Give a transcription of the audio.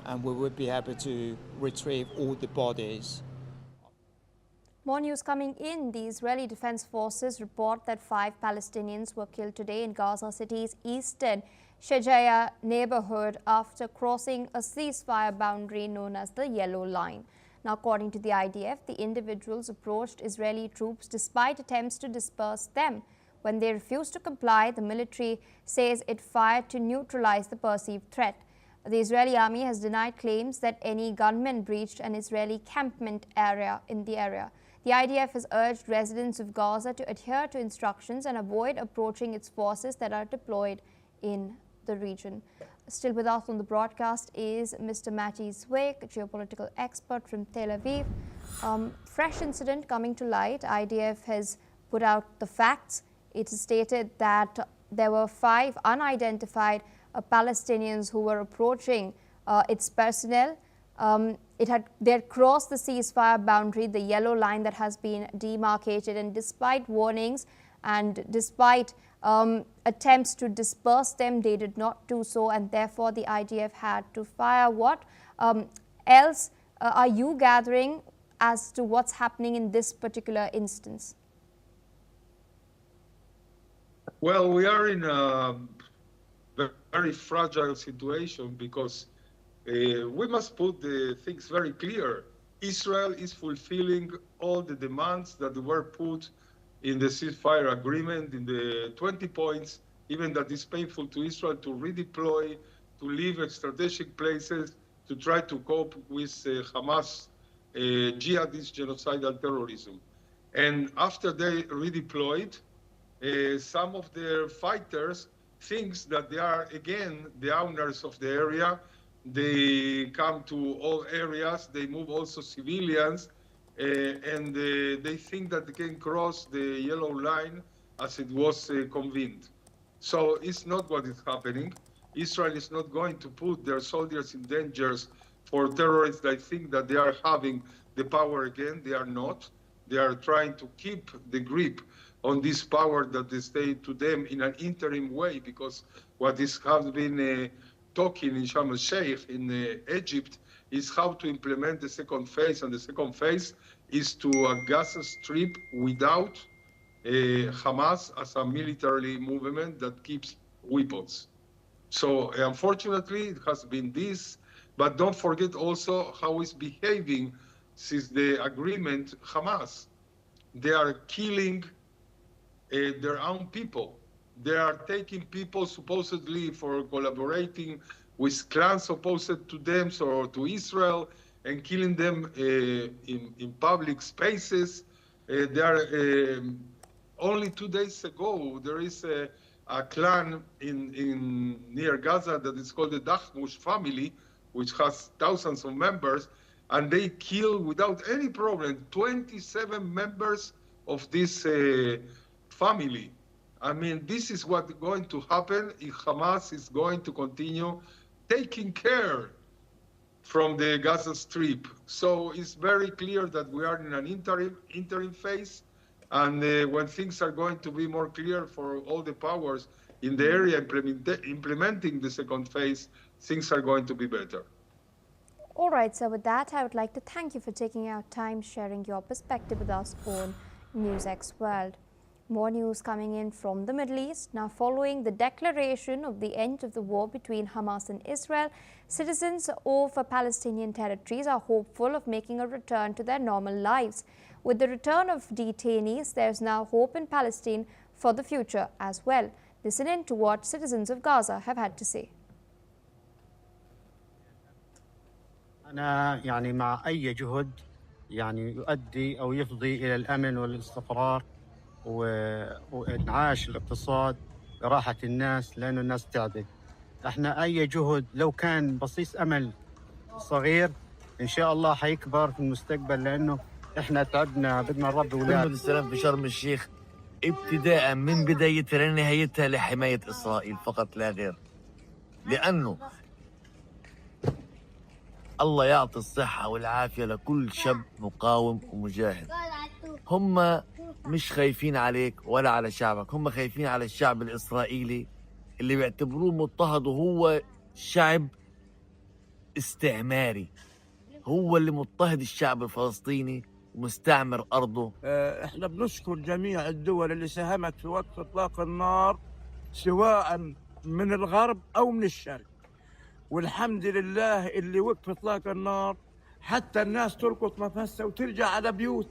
and we would be happy to retrieve all the bodies. More news coming in. The Israeli Defense Forces report that 5 Palestinians were killed today in Gaza City's eastern Shejaiya neighborhood after crossing a ceasefire boundary known as the Yellow Line. Now, according to the IDF, the individuals approached Israeli troops despite attempts to disperse them. When they refused to comply, the military says it fired to neutralize the perceived threat. The Israeli army has denied claims that any gunmen breached an Israeli campment area in the area. The IDF has urged residents of Gaza to adhere to instructions and avoid approaching its forces that are deployed in the region. Still with us on the broadcast is Mr. Mati Zweig, geopolitical expert from Tel Aviv. Fresh incident coming to light. IDF has put out the facts. It is stated that there were 5 unidentified Palestinians who were approaching its personnel. They had crossed the ceasefire boundary, the yellow line that has been demarcated, and despite warnings and despite attempts to disperse them, they did not do so, and therefore the IDF had to fire. What else are you gathering as to what's happening in this particular instance? Well, we are in a very fragile situation because we must put the things very clear. Israel is fulfilling all the demands that were put in the ceasefire agreement, in the 20 points, even that is painful to Israel to redeploy, to leave strategic places, to try to cope with Hamas jihadist genocidal terrorism. And after they redeployed, some of their fighters think that they are again the owners of the area. They come to all areas, they move also civilians, and they think that they can cross the yellow line as it was convened. So it's not what is happening. Israel is not going to put their soldiers in danger for terrorists that think that they are having the power again. They are not. They are trying to keep the grip on this power that they stay to them in an interim way, because what has been talking in Sharm el-Sheikh in Egypt is how to implement the second phase, and the second phase is to a Gaza Strip without Hamas as a military movement that keeps weapons. So unfortunately, it has been this, but don't forget also how it's behaving since the agreement, Hamas. They are killing their own people. They are taking people supposedly for collaborating with clans opposed to them or to Israel and killing them in public spaces. They are, only 2 days ago, there is a clan in near Gaza that is called the Dahmush family, which has thousands of members, and they kill without any problem 27 members of this family. I mean, this is what's going to happen if Hamas is going to continue taking care from the Gaza Strip. So it's very clear that we are in an interim phase, and when things are going to be more clear for all the powers in the area implementing the second phase, things are going to be better. All right, so with that, I would like to thank you for taking out time sharing your perspective with us on NewsX World. More news coming in from the Middle East. Now, following the declaration of the end of the war between Hamas and Israel, citizens of Palestinian territories are hopeful of making a return to their normal lives. With the return of detainees, there's now hope in Palestine for the future as well. Listen in to what citizens of Gaza have had to say. أنا يعني مع أي جهد يعني يؤدي أو يفضي إلى الأمن والاستقرار وإنعاش الاقتصاد براحة الناس، لأنه الناس تعبت. احنا أي جهد لو كان بصيص أمل صغير إن شاء الله حيكبر في المستقبل، لأنه احنا تعبنا بدنا نربي أولاد. السلام في شرم الشيخ ابتداء من بدايتها لنهايتها لحماية إسرائيل فقط لا غير، لأنه الله يعطي الصحة والعافية لكل شاب مقاوم ومجاهد. هم مش خايفين عليك ولا على شعبك، هم خايفين على الشعب الإسرائيلي اللي بيعتبروه مضطهد، وهو شعب استعماري، هو اللي مضطهد الشعب الفلسطيني ومستعمر أرضه. احنا بنشكر جميع الدول اللي ساهمت في وقف اطلاق النار سواء من الغرب او من الشرق، والحمد لله اللي وقف اطلاق النار حتى الناس تلقط نفسها وترجع على بيوت.